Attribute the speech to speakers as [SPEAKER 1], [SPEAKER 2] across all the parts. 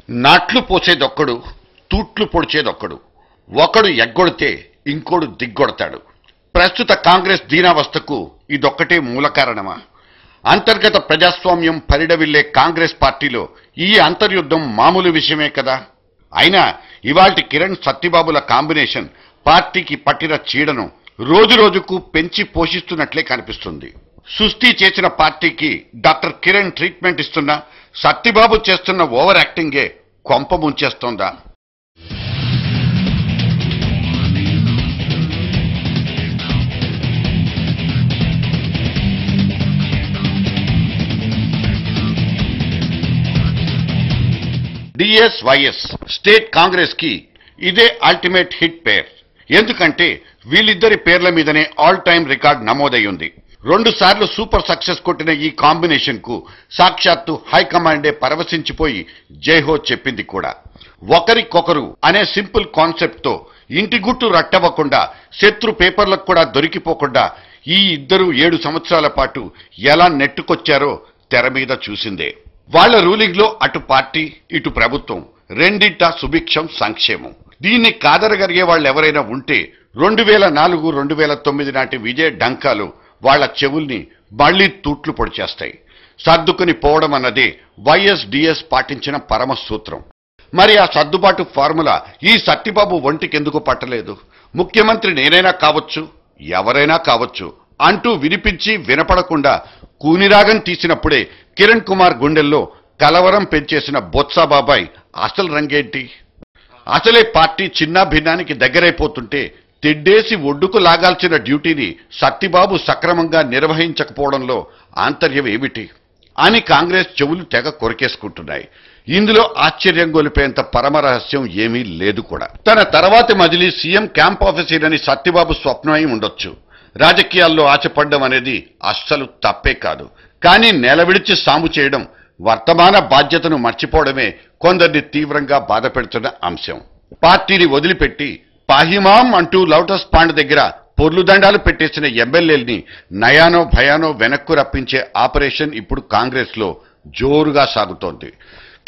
[SPEAKER 1] నాట్లు పోసేదొక్కడు, తూట్లు పొడిచేదొక్కడు. ఒకడు ఎగ్గొడితే ఇంకోడు దిగ్గొడతాడు. ప్రస్తుత కాంగ్రెస్ దీనావస్థకు ఇదొక్కటే మూల కారణమా? అంతర్గత ప్రజాస్వామ్యం పరిడవిల్లే కాంగ్రెస్ పార్టీలో ఈ అంతర్యుద్ధం మామూలు విషయమే కదా. అయినా ఇవాల్టి కిరణ్ సత్యబాబుల కాంబినేషన్ పార్టీకి పట్టిన చీడను రోజురోజుకు పెంచి పోషిస్తున్నట్లే కనిపిస్తుంది. సుస్థి చేసిన పార్టీకి డాక్టర్ కిరణ్ ట్రీట్మెంట్ ఇస్తున్నా సత్యబాబు చేస్తున్న ఓవర్ యాక్టింగే కొంప ముంచేస్తోందా? డిఎస్వైఎస్ స్టేట్ కాంగ్రెస్ కి ఇదే అల్టిమేట్ హిట్ పేర్. ఎందుకంటే వీళ్ళిద్దరి పేర్ల మీదనే ఆల్ టైమ్ రికార్డ్ నమోదై ఉంది. 2 సార్లు సూపర్ సక్సెస్ కొట్టిన ఈ కాంబినేషన్ కు సాక్షాత్తు హైకమాండే పరవశించిపోయి జైహో చెప్పింది కూడా. ఒకరికొకరు అనే సింపుల్ కాన్సెప్ట్ తో ఇంటి గుట్టు రట్టవ్వకుండా, శత్రు పేపర్లకు కూడా దొరికిపోకుండా ఈ ఇద్దరు 7 సంవత్సరాల పాటు ఎలా నెట్టుకొచ్చారో తెర మీద చూసిందే. వాళ్ల రూలింగ్ లో అటు పార్టీ ఇటు ప్రభుత్వం రెండింటా సుభిక్షం సంక్షేమం. దీన్ని కాదరగలిగే వాళ్ళు ఎవరైనా ఉంటే 2004-2009 నాటి విజయ డంకాలు వాళ్ల చెవుల్ని మళ్లీ తూట్లు పొడిచేస్తాయి. సర్దుకుని పోవడం అన్నదే వైఎస్డిఎస్ పాటించిన పరమ సూత్రం. మరి ఆ సర్దుబాటు ఫార్ములా ఈ సత్యబాబు ఒంటికెందుకు పట్టలేదు? ముఖ్యమంత్రి నేనైనా కావచ్చు, ఎవరైనా కావచ్చు అంటూ వినిపించి వినపడకుండా కూనిరాగం తీసినప్పుడే కిరణ్ కుమార్ గుండెల్లో కలవరం పెంచేసిన బొత్సాబాబాయ్ అసలు రంగేంటి? అసలే పార్టీ చిన్న భిన్నానికి దగ్గరైపోతుంటే తెడ్డేసి ఒడ్డుకు లాగాల్సిన డ్యూటీని సత్యబాబు సక్రమంగా నిర్వహించకపోవడంలో ఆంతర్యం ఏమిటి అని కాంగ్రెస్ చెవులు తెగ కొరికేసుకుంటున్నాయి. ఇందులో ఆశ్చర్యం గొలిపేంత పరమరహస్యం ఏమీ లేదు కూడా. తన తర్వాతి మజిలీ సీఎం క్యాంప్ ఆఫీసర్ అని సత్యబాబు స్వప్నమై ఉండొచ్చు. రాజకీయాల్లో ఆశపడ్డం అనేది అస్సలు తప్పే కాదు. కానీ నెల విడిచి సాము చేయడం, వర్తమాన బాధ్యతను మర్చిపోవడమే కొందరిని తీవ్రంగా బాధ పెడుతున్న అంశం. పార్టీని వదిలిపెట్టి పాహిమాం అంటూ లోటస్ పాండ్ దగ్గర పొర్లుదండాలు పెట్టేసిన ఎమ్మెల్యేల్ని నయానో భయానో వెనక్కు రప్పించే ఆపరేషన్ ఇప్పుడు కాంగ్రెస్ లో జోరుగా సాగుతోంది.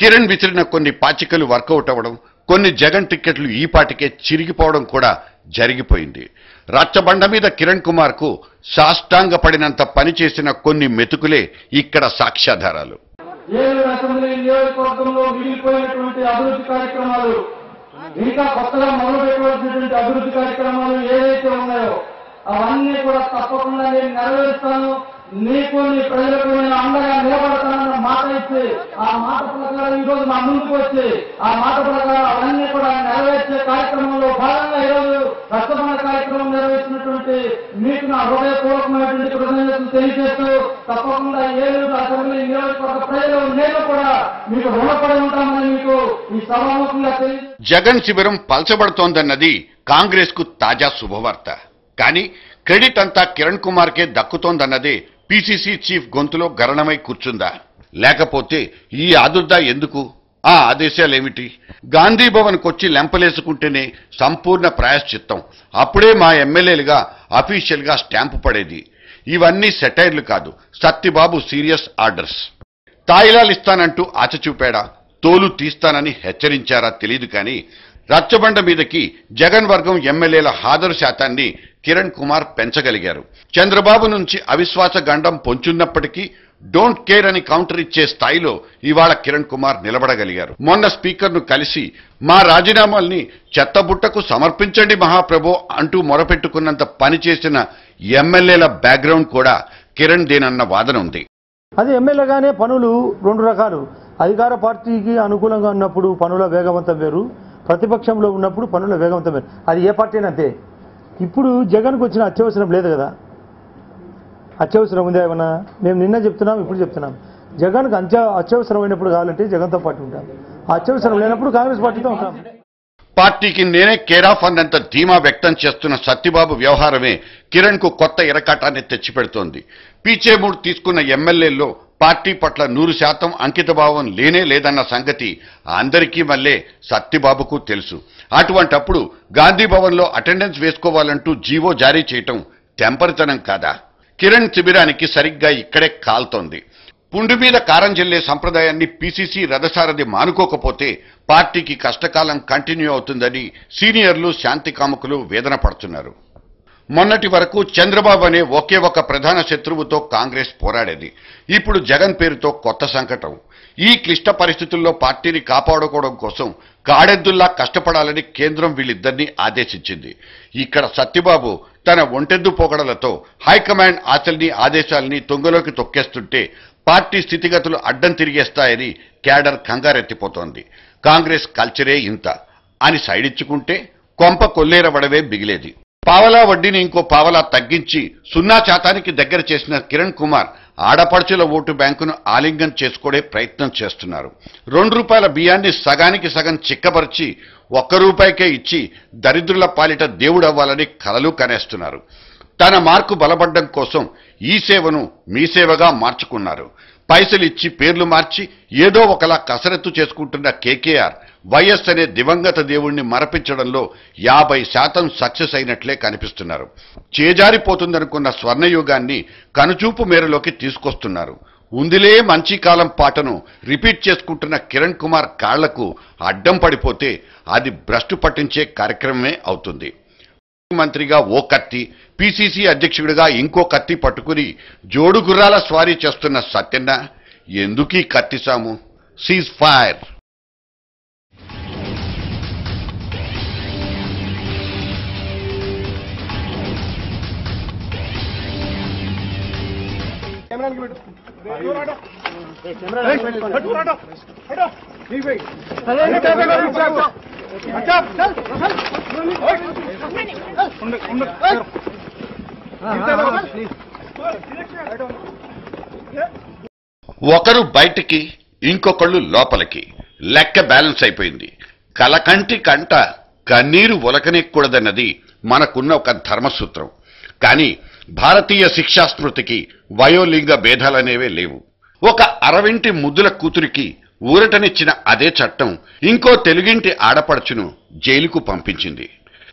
[SPEAKER 1] కిరణ్ విసిరిన కొన్ని పాచికలు వర్కౌట్ అవ్వడం, కొన్ని జగన్ టిక్కెట్లు ఈ పాటికే చిరిగిపోవడం కూడా జరిగిపోయింది. రచ్చబండ మీద కిరణ్ కుమార్ కు సాష్టాంగ పడినంత పనిచేసిన కొన్ని మెతుకులే ఇక్కడ సాక్ష్యాధారాలు.
[SPEAKER 2] అసెంబ్లీ నియోజకవర్గంలో మిగిలిపోయినటువంటి అభివృద్ధి కార్యక్రమాలు, ఇంకా కొత్తగా మొదలుపెట్టవలసినటువంటి అభివృద్ధి కార్యక్రమాలు ఏదైతే ఉన్నాయో అవన్నీ కూడా తప్పకుండా నేను నెరవేరుస్తాను, నీకు నీ ప్రజలకు నేను అండగా నిలబడతానన్న మాట ఇచ్చి ఆ మాట ప్రకారం ఈరోజు మా ముందుకు వచ్చి ఆ మాట ప్రకారం అవన్నీ కూడా నెరవేర్చే కార్యక్రమంలో భాగంగా ఈరోజు రక్తబంధ కార్యక్రమం నెరవేర్చినటువంటి మీకు నా హృదయపూర్వకమైనటువంటి కృతజ్ఞతలు తెలియజేస్తూ తప్పకుండా ఏలూరు అసెంబ్లీ నియోజకవర్గ ప్రజలు నేను కూడా మీకు రుణపడి ఉంటామని మీకు ఈ సభాముఖంగా
[SPEAKER 1] జగన్ శిబిరం పల్చబడుతోందన్నది కాంగ్రెస్ కు తాజా శుభవార్త. కానీ క్రెడిట్ అంతా కిరణ్ కుమార్ కే దక్కుతోందన్నదే పిసిసి చీఫ్ గొంతులో గరణమై కూర్చుందా? లేకపోతే ఈ ఆదుర్దా ఎందుకు? ఆ ఆదేశాలేమిటి? గాంధీ భవన్ కొచ్చి లెంపలేసుకుంటేనే సంపూర్ణ ప్రాయశ్చిత్తం, అప్పుడే మా ఎమ్మెల్యేలుగా అఫీషియల్ గా స్టాంపు పడేది. ఇవన్నీ సెటైర్లు కాదు, సత్యబాబు సీరియస్ ఆర్డర్స్. తాయిలాలిస్తానంటూ ఆచ చూపాడా, తోలు తీస్తానని హెచ్చరించారా తెలియదు. కానీ రచ్చబండ మీదకి జగన్ వర్గం ఎమ్మెల్యేల హాజరు శాతాన్ని కిరణ్ కుమార్ పెంచగలిగారు. చంద్రబాబు నుంచి అవిశ్వాస గండం పొంచున్నప్పటికీ డోంట్ కేర్ అని కౌంటర్ ఇచ్చే స్థాయిలో ఇవాళ కిరణ్ కుమార్ నిలబడగలిగారు. మొన్న స్పీకర్ను కలిసి మా రాజీనామాల్ని చెత్తబుట్టకు సమర్పించండి మహాప్రభో అంటూ మొరపెట్టుకున్నంత పనిచేసిన ఎమ్మెల్యేల బ్యాక్గ్రౌండ్ కూడా కిరణ్ దేనన్న వాదన ఉంది.
[SPEAKER 3] అది ఎమ్మెల్యేగానే పనులు 2 రకాలు. అధికార పార్టీకి అనుకూలంగా ఉన్నప్పుడు పనుల వేగవంతం వేరు, ప్రతిపక్షంలో ఉన్నప్పుడు పనుల వేగవంతం వేరు. అది ఏ పార్టీ అంతే. ఇప్పుడు జగన్కు వచ్చిన అత్యవసరం లేదు కదా. అత్యవసరం ఉందా ఏమన్నా? మేము నిన్న చెప్తున్నాం, ఇప్పుడు చెప్తున్నాం. జగన్కు అత్యవసరమైనప్పుడు కావాలంటే జగన్తో పాటు ఉంటాం, అత్యవసరం లేనప్పుడు కాంగ్రెస్ పార్టీతో ఉంటాం.
[SPEAKER 1] పార్టీకి నేనే కేరాఫ్ అన్నంత ధీమా వ్యక్తం చేస్తున్న సత్యబాబు వ్యవహారమే కిరణ్ కు కొత్త ఇరకాటాన్ని తెచ్చిపెడుతోంది. పీచేమూడు తీసుకున్న ఎమ్మెల్యేల్లో పార్టీ పట్ల 100% అంకితభావం లేనే లేదన్న సంగతి అందరికీ మళ్ళీ సత్యబాబుకు తెలుసు. అటువంటప్పుడు గాంధీ భవన్లో అటెండెన్స్ వేసుకోవాలంటూ జీవో జారీ చేయటం తెంపరితనం కాదా? కిరణ్ శిబిరానికి సరిగ్గా ఇక్కడే కాల్తోంది. పుండు మీద కారం జల్లే సంప్రదాయాన్ని పీసీసీ రథసారథి మానుకోకపోతే పార్టీకి కష్టకాలం కంటిన్యూ అవుతుందని సీనియర్లు శాంతి కాముకులు వేదన పడుతున్నారు. మొన్నటి వరకు చంద్రబాబు అనే ఒకే ఒక ప్రధాన శత్రువుతో కాంగ్రెస్ పోరాడేది. ఇప్పుడు జగన్ పేరుతో కొత్త సంకటం. ఈ క్లిష్ట పరిస్థితుల్లో పార్టీని కాపాడుకోవడం కోసం కాడెద్దుల్లా కష్టపడాలని కేంద్రం వీళ్ళిద్దరినీ ఆదేశించింది. ఇక్కడ సత్యబాబు తన ఒంటెద్దు పోకడలతో హైకమాండ్ ఆదేశాల్ని తొంగలోకి తొక్కేస్తుంటే పార్టీ స్థితిగతులు అడ్డం తిరిగేస్తాయని క్యాడర్ కంగారెత్తిపోతోంది. కాంగ్రెస్ కల్చరే ఇంత అని సైడిచ్చుకుంటే కొంప కొల్లేరవడవే మిగిలేది. పావలా వడ్డీని ఇంకో పావలా తగ్గించి 0% దగ్గర చేసిన కిరణ్ కుమార్ ఆడపడుచుల ఓటు బ్యాంకును ఆలింగనం చేసుకోవడే ప్రయత్నం చేస్తున్నారు. ₹2 బియ్యాన్ని సగానికి సగం చిక్కపరిచి ₹1 ఇచ్చి దరిద్రుల పాలిట దేవుడవ్వాలని కలలు కనేస్తున్నారు. తన మార్కు బలపడ్డం కోసం ఈ సేవను మీ సేవగా మార్చుకున్నారు. పైసలిచ్చి పేర్లు మార్చి ఏదో ఒకలా కసరత్తు చేసుకుంటున్న కేకేఆర్ వైఎస్ అనే దివంగత దేవుణ్ణి మరపించడంలో 50% సక్సెస్ అయినట్లే కనిపిస్తున్నారు. చేజారిపోతుందనుకున్న స్వర్ణయుగాన్ని కనుచూపు మేరలోకి తీసుకొస్తున్నారు. ఉందిలే మంచి కాలం పాటను రిపీట్ చేసుకుంటున్న కిరణ్ కుమార్ కాళ్లకు అడ్డం పడిపోతే అది భ్రష్టు పట్టించే కార్యక్రమమే అవుతుంది. మంత్రిగా ఓ కత్తి, పీసీసీ అధ్యక్షుడిగా ఇంకో కత్తి పట్టుకుని జోడు గుర్రాల స్వారీ చేస్తున్న సత్యన్న ఎందుకీ కత్తి సాము? Cease fire. ఒకరు బయటికి, ఇంకొకళ్ళు లోపలికి. లెక్క బ్యాలెన్స్ అయిపోయింది. కలకంటి కంట కన్నీరు ఒలకనెక్కూడదన్నది మనకున్న ఒక ధర్మసూత్రం. కానీ భారతీయ శిక్షాస్మృతికి వయోలింగ భేదాలనేవే లేవు. ఒక అరవింటి ముద్దుల కూతురికి ఊరటనిచ్చిన అదే చట్టం ఇంకో తెలుగింటి ఆడపడుచును జైలుకు పంపించింది.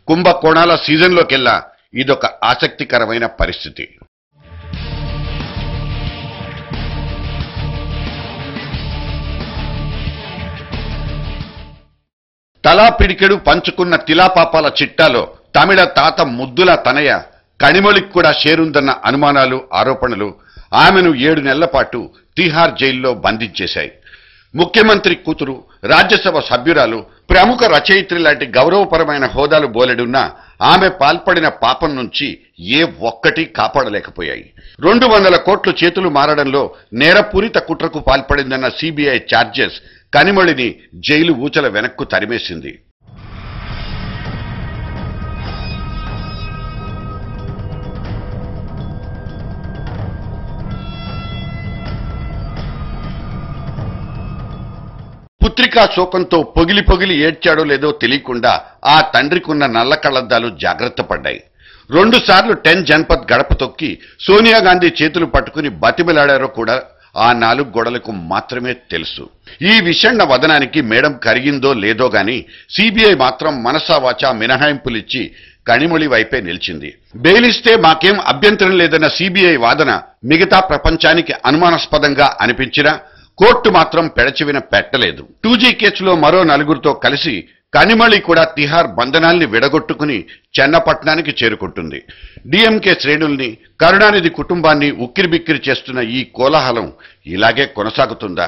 [SPEAKER 1] కుంభకోణాల సీజన్లోకెల్లా ఇదొక ఆసక్తికరమైన పరిస్థితి. తలా పిడికెడు పంచుకున్న తిలాపాపాల చిట్టాలో తమిళ తాత ముద్దుల తనయ కణిమొళికి కూడా షేరుందన్న అనుమానాలు, ఆరోపణలు ఆమెను 7 నెలల పాటు తిహార్ జైల్లో బంధించేశాయి. ముఖ్యమంత్రి కూతురు, రాజ్యసభ సభ్యురాలు, ప్రముఖ రచయిత్రి లాంటి గౌరవపరమైన హోదాలు బోలెడున్నా ఆమె పాల్పడిన పాపం నుంచి ఏ ఒక్కటి కాపాడలేకపోయాయి. 200 కోట్లు చేతులు మారడంలో నేరపూరిత కుట్రకు పాల్పడిందన్న సిబిఐ ఛార్జెస్ కనిమొళిని జైలు ఊచల వెనక్కు తరిమేసింది. పుత్రికా శోకంతో పొగిలి పొగిలి ఏడ్చాడో లేదో తెలియకుండా ఆ తండ్రికున్న నల్ల కళ్లద్దాలు జాగ్రత్త పడ్డాయి. 2 సార్లు 10 జన్పథ్ గడప తొక్కి సోనియా గాంధీ చేతులు పట్టుకుని బతిమిలాడారో కూడా ఆ 4 గోడలకు మాత్రమే తెలుసు. ఈ విషణ్ణ వదనానికి మేడం కరిగిందో లేదో గాని సిబిఐ మాత్రం మనసావాచా మినహాయింపులిచ్చి కణిమొళి వైపే నిలిచింది. బెయిలిస్తే మాకేం అభ్యంతరం లేదన్న సిబిఐ వాదన మిగతా ప్రపంచానికి అనుమానాస్పదంగా అనిపించినా కోర్టు మాత్రం పెడచెవిన పెట్టలేదు. 2G కేసులో మరో 4గురితో కలిసి కనిమొళి కూడా తిహార్ బంధనాల్ని విడగొట్టుకుని చెన్నపట్నానికి చేరుకుంటుంది. డిఎంకే శ్రేణుల్ని, కరుణానిధి కుటుంబాన్ని ఉక్కిరిబిక్కిరి చేస్తున్న ఈ కోలాహలం ఇలాగే కొనసాగుతుందా?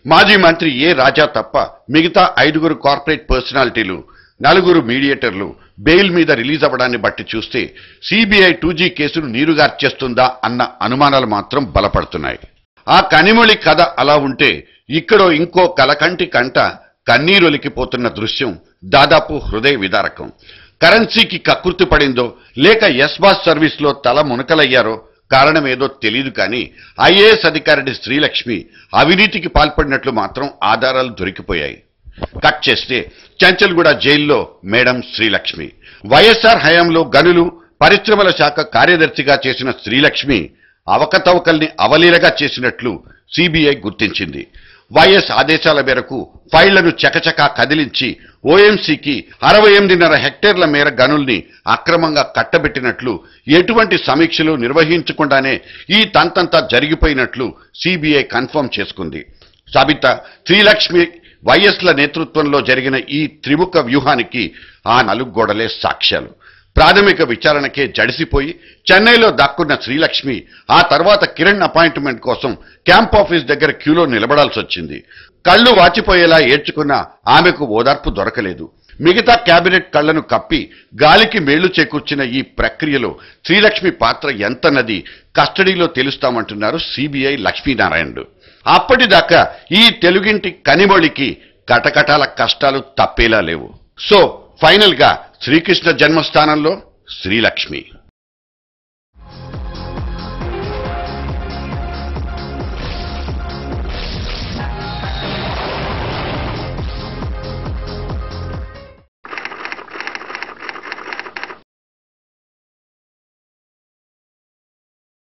[SPEAKER 1] మాజీ మంత్రి ఏ రాజా తప్ప మిగతా 5గురు కార్పొరేట్ పర్సనాలిటీలు, 4గురు మీడియేటర్లు బెయిల్ మీద రిలీజ్ అవ్వడాన్ని బట్టి చూస్తే సిబిఐ 2G కేసును నీరుగార్చేస్తుందా అన్న అనుమానాలు మాత్రం బలపడుతున్నాయి. ఆ కనిమొళి కథ అలా ఉంటే ఇక్కడో ఇంకో కలకంటి కంట కన్నీరొలికిపోతున్న దృశ్యం దాదాపు హృదయ విదారకం. కరెన్సీకి కక్కుర్తి పడిందో లేక ఎస్బాస్ సర్వీస్లో తల మునకలయ్యారో కారణమేదో తెలియదు. కానీ ఐఏఎస్ అధికారిని శ్రీలక్ష్మి అవినీతికి పాల్పడినట్లు మాత్రం ఆధారాలు దొరికిపోయాయి. కట్ చేస్తే చంచల్గూడ జైల్లో మేడం శ్రీలక్ష్మి. వైఎస్ఆర్ హయాంలో గనులు, పరిశ్రమల శాఖ కార్యదర్శిగా చేసిన శ్రీలక్ష్మి అవకతవకల్ని అవలీలగా చేసినట్లు సిబిఐ గుర్తించింది. వైఎస్ ఆదేశాల మేరకు ఫైళ్లను చకచకా కదిలించి ఓఎంసీకి 68.5 హెక్టేర్ల మేర గనుల్ని అక్రమంగా కట్టబెట్టినట్లు, ఎటువంటి సమీక్షలు నిర్వహించకుండానే ఈ తంతంతా జరిగిపోయినట్లు సిబిఐ కన్ఫర్మ్ చేసుకుంది. సబితా, శ్రీలక్ష్మి, వైఎస్ల నేతృత్వంలో జరిగిన ఈ త్రిముఖ వ్యూహానికి ఆ నలుగోడలే సాక్ష్యాలు. ప్రాథమిక విచారణకే జడిసిపోయి చెన్నైలో దాక్కున్న శ్రీలక్ష్మి ఆ తర్వాత కిరణ్ అపాయింట్మెంట్ కోసం క్యాంప్ ఆఫీస్ దగ్గర క్యూలో నిలబడాల్సి వచ్చింది. కళ్ళు వాచిపోయేలా ఏడ్చుకున్న ఆమెకు ఓదార్పు దొరకలేదు. మిగతా కేబినెట్ కళ్లను కప్పి గాలికి మేళ్లు చేకూర్చిన ఈ ప్రక్రియలో శ్రీలక్ష్మి పాత్ర ఎంతన్నది కస్టడీలో తెలుస్తామంటున్నారు సిబిఐ లక్ష్మీనారాయణుడు. అప్పటిదాకా ఈ తెలుగింటి కనిమొళికి కటకటాల కష్టాలు తప్పేలా లేవు. సో ఫైనల్ గా శ్రీకృష్ణ జన్మస్థానంలో శ్రీలక్ష్మి.